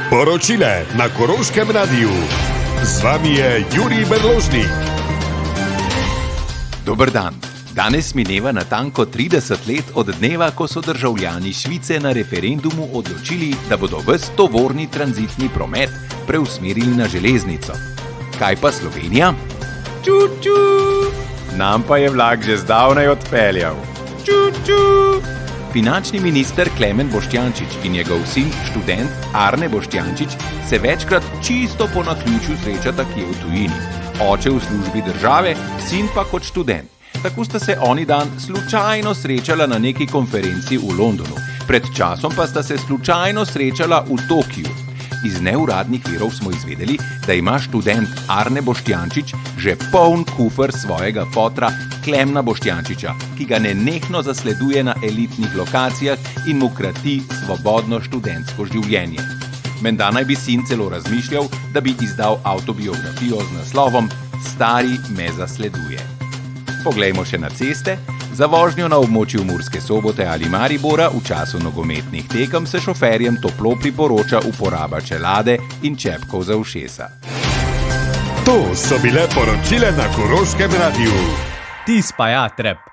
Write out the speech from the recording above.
Poročile na Koroškem radiju. Z vami je Jurij Berložnik. Dober dan. Danes mineva natanko 30 let od dneva, ko so državljani Švice na referendumu odločili, da bodo ves tovorni tranzitni promet preusmerili na železnico. Kaj pa Slovenija? Ču-ču! Nam pa je vlak že zdavnaj odpeljal. Ču-ču! Finančni minister Klemen Boštjančič in njegov sin, študent Arne Boštjančič, se večkrat čisto po naključju srečata kje v tujini. Oče v službi države, sin pa kot študent. Tako sta se oni dan slučajno srečala na neki konferenci v Londonu. Pred časom pa sta se slučajno srečala v Tokiu. Iz neuradnih virov smo izvedeli, da ima študent Arne Boštjančič že poln kufer svojega fotra Klemna Boštjančiča, ki ga nenehno zasleduje na elitnih lokacijah in mu krati svobodno študentsko življenje. Menda naj bi sin celo razmišljal, da bi izdal avtobiografijo z naslovom Stari me zasleduje. Poglejmo še na ceste. Za vožnjo na območju Murske Sobote ali Maribora v času nogometnih tekem se šoferjem toplo priporoča uporaba čelade in čepkov za ušesa. To so bile poročile na Koroškem radiju. Tis pa ja, trep.